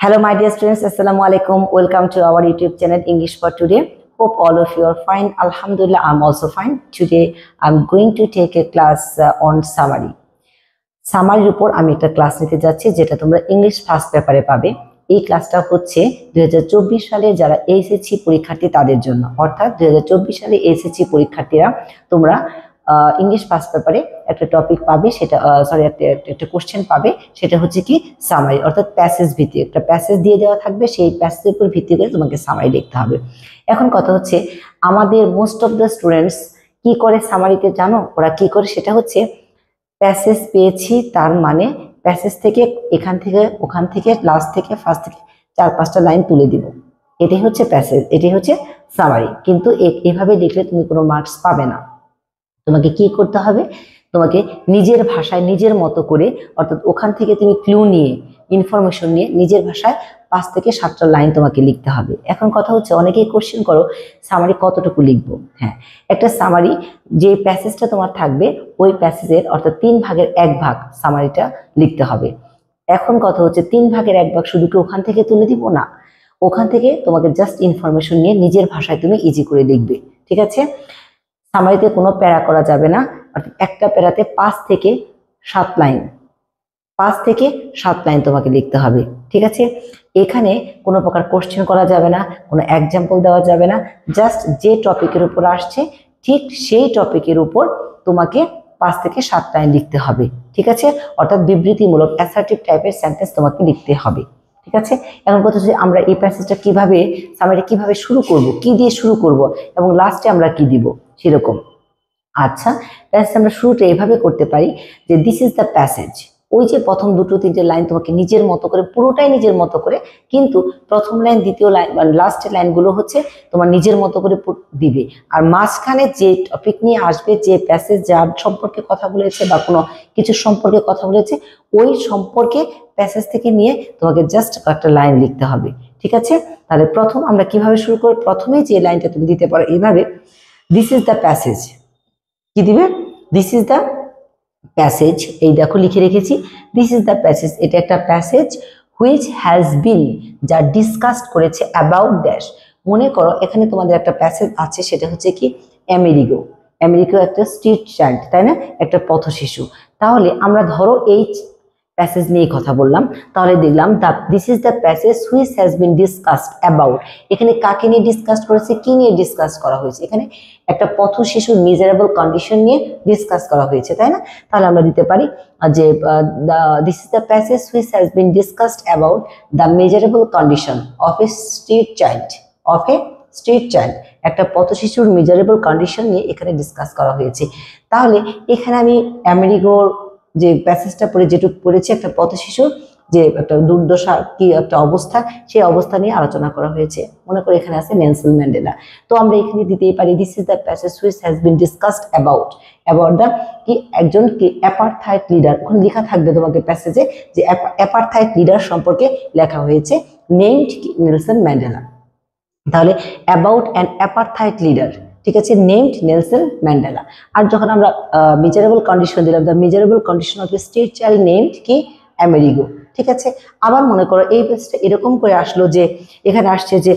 Hello, my dear students. Assalamu alaikum. Welcome to our YouTube channel English for Today. Hope all of you are fine. Alhamdulillah, I'm also fine. Today, I'm going to take a class on summary. সামারির উপর আমি একটা class নিতে যাচ্ছি যেটা তোমরা English first পেপারে পাবে। এই ক্লাসটা হচ্ছে 2024 সালে যারা এইচএসসি পরীক্ষার্থী তাদের জন্য, অর্থাৎ 2024 সালে এইচএসসি পরীক্ষার্থীরা তোমরা ইংলিশ ফার্স্ট পেপারে একটা টপিক পাবে, সেটা একটা কোশ্চেন পাবে, সেটা হচ্ছে কি সামারি, অর্থাৎ প্যাসেজ ভিত্তিক একটা প্যাসেজ দিয়ে দেওয়া থাকবে, সেই প্যাসেজের উপর ভিত্তি করে তোমাকে সামারি লিখতে হবে। এখন কথা হচ্ছে আমাদের মোস্ট অফ দ্য স্টুডেন্টস কি করে সামারিতে, জানো ওরা কি করে? সেটা হচ্ছে প্যাসেজ পেয়েছি তার মানে প্যাসেজ থেকে এখান থেকে ওখান থেকে লাস্ট থেকে ফার্স্ট থেকে 4-5টা লাইন তুলে দিব, এটাই হচ্ছে প্যাসেজ, এটাই হচ্ছে সামারি। কিন্তু এভাবে লিখলে তুমি কোনো মার্কস পাবে না। তোমাকে কি করতে হবে? তোমাকে নিজের ভাষায় নিজের মতো করে, অর্থাৎ ওখান থেকে তুমি ক্লু নিয়ে ইনফরমেশন নিয়ে নিজের ভাষায় 5 থেকে 7টা লাইন তোমাকে লিখতে হবে। এখন কথা হচ্ছে অনেকেই কোশ্চেন করো সামারি কতটুকু লিখবো। হ্যাঁ, একটা সামারি যে প্যাসেজটা তোমার থাকবে ওই প্যাসেজের অর্থাৎ 3 ভাগের 1 ভাগ সামারিটা লিখতে হবে। এখন কথা হচ্ছে 3 ভাগের 1 ভাগ শুধু কি ওখান থেকে তুলে দিব না, ওখান থেকে তোমাকে জাস্ট ইনফরমেশন নিয়ে নিজের ভাষায় তুমি ইজি করে লিখবে। ঠিক আছে? সামারিতে কোনো প্যারা করা যাবে না, অর্থাৎ একটা প্যারাতে 5 থেকে 7 লাইন, 5 থেকে 7 লাইন তোমাকে লিখতে হবে। ঠিক আছে? এখানে কোনো প্রকার কোশ্চেন করা যাবে না, কোনো এক্সাম্পল দেওয়া যাবে না, জাস্ট যে টপিকের উপর আসছে ঠিক সেই টপিকের উপর তোমাকে 5 থেকে 7 লাইন লিখতে হবে। ঠিক আছে? অর্থাৎ বিবৃতিমূলক অ্যাসার্টিভ টাইপের সেন্টেন্স তোমাকে লিখতে হবে। ঠিক আছে? এখন কথা হচ্ছে আমরা এই প্যাসেজটা কিভাবে সামারি কিভাবে শুরু করব, কি দিয়ে শুরু করব এবং লাস্টে আমরা কি দিব সেরকম। আচ্ছা, প্যাসেজ আমরা শুরুটা এভাবে করতে পারি যে দিস ইজ দ্য প্যাসেজ। ওই যে প্রথম 2-3টে লাইন তোমাকে নিজের মতো করে, পুরোটাই নিজের মতো করে, কিন্তু প্রথম লাইন দ্বিতীয় লাইন মানে লাস্টের লাইনগুলো হচ্ছে তোমার নিজের মতো করে দিবে। আর মাঝখানে যে টপিক নিয়ে আসবে, যে প্যাসেজ যার সম্পর্কে কথা বলেছে বা কোনো কিছু সম্পর্কে কথা বলেছে, ওই সম্পর্কে প্যাসেজ থেকে নিয়ে তোমাকে জাস্ট একটা লাইন লিখতে হবে। ঠিক আছে? তাহলে প্রথম আমরা কিভাবে শুরু করব? প্রথমেই যে লাইনটা তুমি দিতে পারো এইভাবে, দিস ইজ দ্য প্যাসেজ। কি দিবে? This is the passage. এই দেখো লিখে রেখেছি, দিস ইজ দ্য প্যাসেজ। এটা একটা প্যাসেজ হুইচ হ্যাজ বিন, যা ডিসকাসড করেছে অ্যাবাউট ড্যাশ। মনে করো এখানে তোমাদের একটা প্যাসেজ আছে, সেটা হচ্ছে কি আমেরিগো। আমেরিগো একটা স্ট্রিট চাইল্ড, তাই না? একটা পথ শিশু। তাহলে আমরা ধরো এই প্যাসেজ নিয়ে কথা বললাম, তাহলে দেখলাম this is the passage which has been discussed about. এখানে কাকে নিয়ে ডিসকাস করেছে, কি নিয়ে ডিসকাস করা হয়েছে? এখানে একটা পথ শিশুর মিজারেবল কন্ডিশন নিয়ে ডিসকাস করা হয়েছে, তাই না? তাহলে আমরা দিতে পারি যে this is the passage which has been discussed about the miserable condition of a street child, of a street child. একটা পথ শিশুর মিজারেবল কন্ডিশন নিয়ে এখানে ডিসকাস করা হয়েছে। তাহলে এখানে আমি আমেরিগোর যে প্যাসেজটা পড়ে যেটুকু পড়েছে, একটা পথ শিশুর যে একটা দুর্দশা, কি একটা অবস্থা, সেই অবস্থা নিয়ে আলোচনা করা হয়েছে। মনে করি এখানে আছে নেলসন ম্যান্ডেলা, তো আমরা এখানে দিতেই পারি this is the passage which has been discussed about the কি একজন কি অ্যাপারথাইড লিডার। ওখানে লেখা থাকবে তোমাকে প্যাসেজে যে অ্যাপারথাইড লিডার সম্পর্কে লেখা হয়েছে, নেমড নেলসন ম্যান্ডেলা। তাহলে অ্যাবাউট অ্যান অ্যাপারথাইড লিডার, ঠিক আছে, নেমড নেলসন ম্যান্ডেলা। আর যখন আমরা মিজারেবল কন্ডিশন দিলাম, the miserable condition of a street child named কি আমেরিগো। ঠিক আছে? আবার মনে করো এই পেজটা এরকম করে আসলো যে এখানে আসছে যে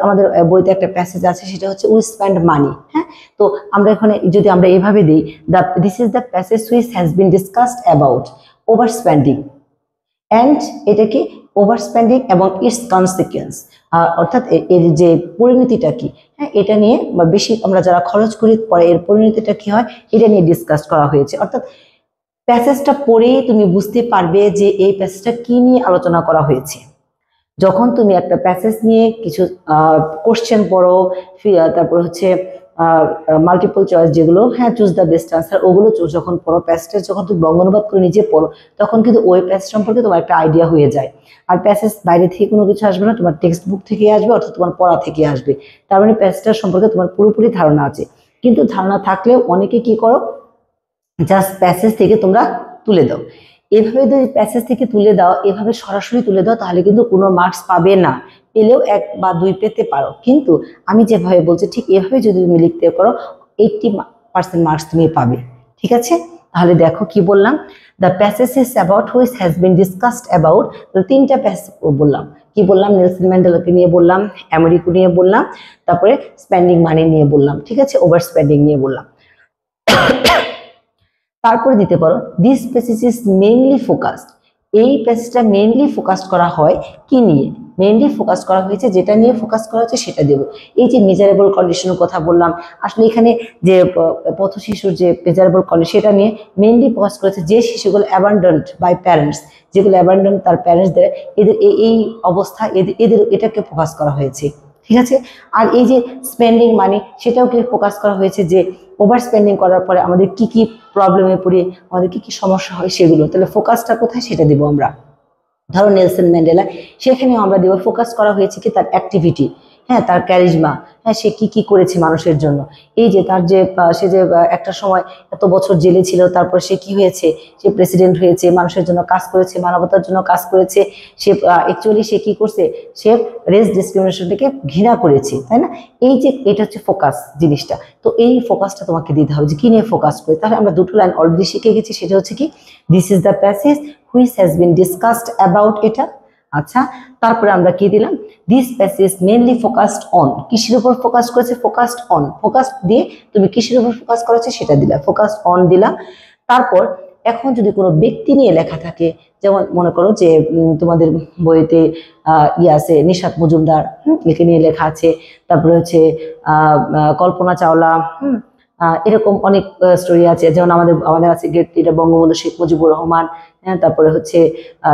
আমাদের বইতে একটা প্যাসেজ আছে, সেটা হচ্ছে উই স্পেন্ড মানি। হ্যাঁ, তো আমরা এখানে যদি আমরা এভাবে দিই this is the passage which has been discussed about over spending, and এটা কি ওভার স্পেন্ডিং এবং ইটস কনসিকুয়েন্স, অর্থাৎ এর যে পরিণতিটা কি, হ্যাঁ, এটা নিয়ে বা বেশি আমরা যারা খরচ করি পরে এর পরিণতিটা কি হয়, এটা নিয়ে ডিসকাস করা হয়েছে। অর্থাৎ প্যাসেজটা পড়েই তুমি বুঝতে পারবে যে এই প্যাসেজটা কি নিয়ে আলোচনা করা হয়েছে। যখন তুমি একটা প্যাসেজ নিয়ে কিছু কোশ্চেন পড়ো, তারপর হচ্ছে মাল্টিপল চয়েস যেগুলো, হ্যাঁ, চুজ দ্য বেস্ট আনসার, ওগুলো যখন পড়ো, প্যাসেজটা যখন তুমি বঙ্গানুবাদ করে নিজে পড়ো, তখন কিন্তু ওই প্যাসেজ সম্পর্কে তোমার একটা আইডিয়া হয়ে যায়। আর প্যাসেজ বাইরে থেকে কোনো কিছু আসবে না, তোমার টেক্সট বুক থেকে আসবে, অর্থাৎ তোমার পড়া থেকে আসবে। তার মানে প্যাসেজটার সম্পর্কে তোমার পুরোপুরি ধারণা আছে। কিন্তু ধারণা থাকলেও অনেকে কি করো, জাস্ট প্যাসেজ থেকে তোমরা তুলে দাও। এভাবে যদি প্যাসেজ থেকে তুলে দাও, এভাবে সরাসরি তুলে দাও, তাহলে কিন্তু কোনো মার্কস পাবে না। পেলেও 1 বা 2 পেতে পারো। কিন্তু আমি যেভাবে বলছি ঠিক এভাবে যদি তুমি লিখতে পারো 80% মার্কস তুমি পাবে। ঠিক আছে? তাহলে দেখো কি বললাম, the passage is about which has been discussed about, তিনটা প্যাসেজ বললাম, কি বললাম, নেলসন ম্যান্ডেলাকে নিয়ে বললাম, আমেরিকো নিয়ে বললাম, তারপরে স্পেন্ডিং মানি নিয়ে বললাম, ঠিক আছে, ওভার স্পেন্ডিং নিয়ে বললাম। তারপরে দিতে পারো this passage is mainly focused, এই প্যাসেজটা মেইনলি ফোকাস করা হয় কি নিয়ে, মেইনলি ফোকাস করা হয়েছে যেটা নিয়ে ফোকাস করা হচ্ছে সেটা দেবো। এই যে মেজারেবল কন্ডিশনের কথা বললাম, আসলে এখানে যে পথ শিশুর যে মেজারেবল কন্ডিশন সেটা নিয়ে মেইনলি ফোকাস করেছে যে শিশুগুলো অ্যাবান্ডন্ড বাই প্যারেন্টস, যেগুলো অ্যাবান্ডন্ড তার প্যারেন্টসদের, এদের এই অবস্থা, এদের এটাকে ফোকাস করা হয়েছে, ঠিক আছে। আর এই যে স্পেন্ডিং মানি সেটাও কি ফোকাস করা হয়েছে যে ওভার স্পেন্ডিং করার পরে আমাদের কি কি প্রবলেমে পড়ে, আমাদের কি কি সমস্যা হয় সেগুলো, তাহলে ফোকাসটা কোথায় সেটা দেবো আমরা। ধরো নেলসন ম্যান্ডেলা, সেখানেও আমরা দেবো ফোকাস করা হয়েছে কি তার অ্যাক্টিভিটি, হ্যাঁ, তার ক্যারিজমা, হ্যাঁ, সে কি কি করেছে মানুষের জন্য, এই যে তার যে সে যে একটা সময় এত বছর জেলে ছিল, তারপর সে কি হয়েছে, সে প্রেসিডেন্ট হয়েছে, মানুষের জন্য কাজ করেছে, মানবতার জন্য কাজ করেছে, সে অ্যাকচুয়ালি সে কি করছে, সে রেস ডিসক্রিমিনেশনটাকে ঘৃণা করেছে, তাই না, এই যে এটা হচ্ছে ফোকাস জিনিসটা। তো এই ফোকাসটা তোমাকে দিতে হবে যে কি নিয়ে ফোকাস করে। তাহলে আমরা দুটো লাইন অলরেডি শিখে গেছি, সেটা হচ্ছে কি, this is the passage which has been discussed about, এটা। আচ্ছা, তারপরে আমরা কি দিলাম, this passage mainly focused on, কিসের উপর ফোকাস করেছে, ফোকাসড অন, ফোকাস দিয়ে তুমি কিসের উপর ফোকাস করেছে সেটা দিলা, ফোকাসড অন দিলা। তারপর এখন যদি কোনো ব্যক্তি নিয়ে লেখা থাকে, যেমন মনে করো যে তোমাদের বইতে আছে নিশাত মজুমদার, একে নিয়ে লেখা আছে, তারপরে হচ্ছে কল্পনা চাওলা, এরকম অনেক স্টোরি আছে, যেমন আমাদের আছে গ্রেট লিডার বঙ্গবন্ধু শেখ মুজিবুর রহমান, হ্যাঁ, তারপরে হচ্ছে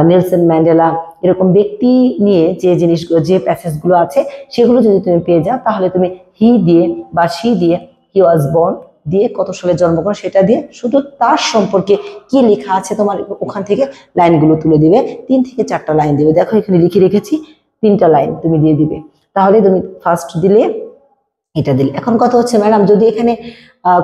নেলসন ম্যান্ডেলা, এরকম ব্যক্তি নিয়ে যে জিনিসগুলো, যে প্যাসেজগুলো আছে সেগুলো যদি তুমি পেয়ে যাও, তাহলে তুমি হি দিয়ে বা শি দিয়ে, হি ওয়াজ বর্ন দিয়ে, কত সালে জন্মগ্রহণ সেটা দিয়ে, শুধু তার সম্পর্কে কি লেখা আছে তোমার ওখান থেকে লাইনগুলো তুলে দিবে, 3 থেকে 4টা লাইন দিবে। দেখো এখানে লিখে রেখেছি 3টা লাইন তুমি দিয়ে দিবে, তাহলে তুমি ফার্স্ট দিলে এটা দিলে। এখন কথা হচ্ছে ম্যাডাম, যদি এখানে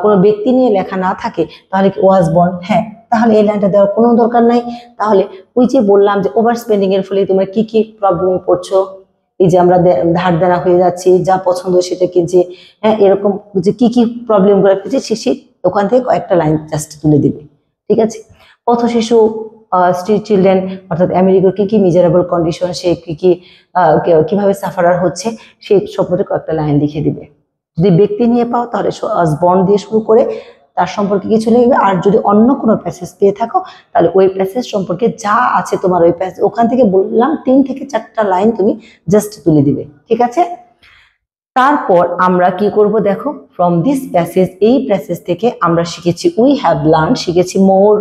কোনো ব্যক্তি নিয়ে লেখা না থাকে তাহলে কি ওয়াজ বর্ন, হ্যাঁ, তাহলে এই লাইনটা দেওয়ার কোনো দরকার নাই। তাহলে ওই যে বললাম যে ওভার স্পেন্ডিং এর ফলে তোমরা কি কি প্রবলেমে পড়ছো, এই যে আমরা ধার দেনা হয়ে যাচ্ছি, যা পছন্দ সেটা কিনছি, হ্যাঁ, এরকম যে কি কি প্রবলেম গুলো পেয়েছি সে ওখান থেকে কয়েকটা লাইন জাস্ট তুলে দিবে, ঠিক আছে। পথ শিশু, স্ট্রিট চিলড্রেন, অর্থাৎ আমেরিকার কি কি মিজারেবল কন্ডিশন, সে কি কি কিভাবে সাফারার হচ্ছে সেই সম্পর্কে কয়েকটা লাইন লিখে দিবে। যদি ব্যক্তি নিয়ে পাও তাহলে বর্ন দিয়ে শুরু করে তার সম্পর্কে কিছু লিখবে, আর যদি অন্য কোনো প্যাসেজ পেয়ে থাকো তাহলে ওই প্যাসেজ সম্পর্কে যা আছে তোমার ওই প্যাসেজ ওখান থেকে বললাম 3 থেকে 4টা লাইন তুমি জাস্ট তুলে দিবে, ঠিক আছে। তারপর আমরা কি করব, দেখো, ফ্রম দিস প্যাসেজ, এই প্যাসেজ থেকে আমরা শিখেছি, উই হ্যাভ লার্ন, শিখেছি মোর,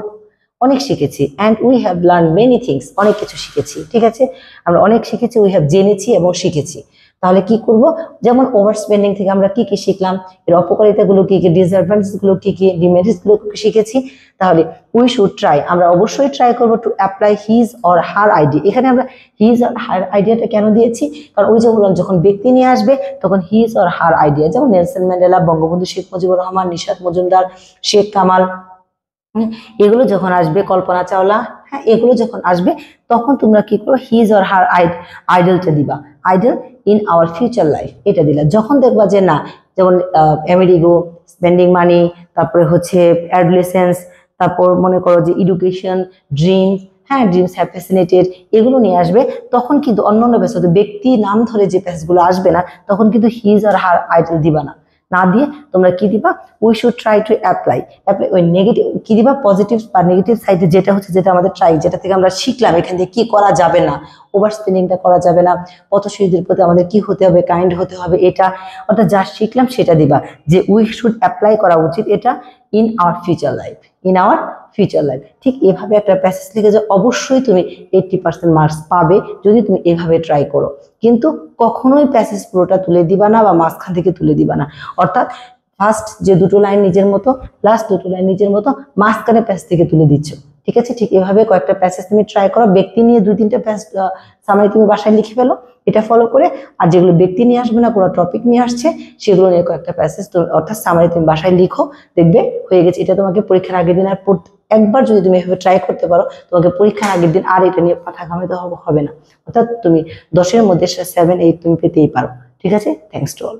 অনেক শিখেছি, and we have learn many things, অনেক কিছু শিখেছি, ঠিক আছে, আমরা অনেক শিখেছি, উই হ্যাভ জেনেছি এবং শিখেছি। তাহলে কি করব, যেমন ওভার স্পেন্ডিং থেকে আমরা কি কি শিখলাম, এর অপকারিতাগুলো কি কি, ডিসঅ্যাডভান্টেজগুলো কি কি, ডিমেরিটসগুলো শিখেছি। তাহলে উই শুড ট্রাই, আমরা অবশ্যই ট্রাই করবো to apply his or her idea. এখানে আমরা হিজ অর হার আইডিয়াটা কেন দিয়েছি, কারণ ওই যে বললাম যখন ব্যক্তি নিয়ে আসবে তখন হিজ অর হার আইডিয়া, যেমন নেলসন ম্যান্ডেলা, বঙ্গবন্ধু শেখ মুজিবুর রহমান, নিশাত মজুমদার, শেখ কামাল, এগুলো যখন আসবে, কল্পনা চাওলা, হ্যাঁ, এগুলো যখন আসবে তখন তোমরা কি করো, হিজ অর হার আইডলটা দিবা, idol in our future life, এটা দিলা। যখন দেখবা যে না, যেমন আমেরিগো, স্পেন্ডিং মানি, তারপরে হচ্ছে অ্যাডোলেসেন্স, তারপর মনে করো যে এডুকেশন, ড্রিমস, হ্যাঁ, ড্রিমস হ্যাভ ফ্যাসিনেটেড, এগুলো নিয়ে আসবে, তখন কিন্তু অন্যান্য প্যাসেজ, ব্যক্তি নাম ধরে যে প্যাসেজগুলো আসবে না তখন কিন্তু হিজ আর হার আইডল দিবা না, না দিয়ে তোমরা কি দিবা, we should try to apply, ওই নেগেটিভ কি দিবা, পজিটিভ বা নেগেটিভ সাইডে যেটা হচ্ছে, যেটা আমাদের ট্রাই, যেটা থেকে আমরা শিখলাম এখান থেকে কি করা যাবে না, ওভার স্পেন্ডিংটা করা যাবে না, পথশিশুদের প্রতি আমাদের কি হতে হবে, কাইন্ড হতে হবে, এটা অর্থাৎ যা শিখলাম সেটা দিবা, যে উই শুড অ্যাপ্লাই করা উচিত এটা in our future life, in our future life. ঠিক এভাবে একটা প্যাসেজ লিখে যে অবশ্যই তুমি 80% মার্কস পাবে যদি তুমি এভাবে ট্রাই করো, কিন্তু কখনোই প্যাসেজ পুরোটা তুলে দিবা না বা মাঝখান থেকে তুলে দিবা না, অর্থাৎ ফার্স্ট যে 2টো লাইন নিজের মতো, লাস্ট 2টো লাইন নিজের মতো, মাঝখানে প্যাসেজ থেকে তুলে দিচ্ছ, ঠিক আছে। ঠিক এভাবে কয়েকটা প্যাসেজ তুমি ট্রাই করো, ব্যক্তি নিয়ে 2-3টা সামারি তুমি বাসায় লিখে ফেলো, এটা ফলো করে, আর যেগুলো ব্যক্তি নিয়ে আসবে না, কোনো টপিক নিয়ে আসছে, সেগুলো নিয়ে কয়েকটা প্যাসেজ অর্থাৎ সামারি তুমি বাসায় লিখো, দেখবে হয়ে গেছে। এটা তোমাকে পরীক্ষার আগের দিন আর একবার যদি তুমি এভাবে ট্রাই করতে পারো, তোমাকে পরীক্ষার আগের দিন আর এটা নিয়ে মাথা ঘামাতে হবে না, অর্থাৎ তুমি 10-এর মধ্যে 7-8 তুমি পেতেই পারো, ঠিক আছে। Thanks to all.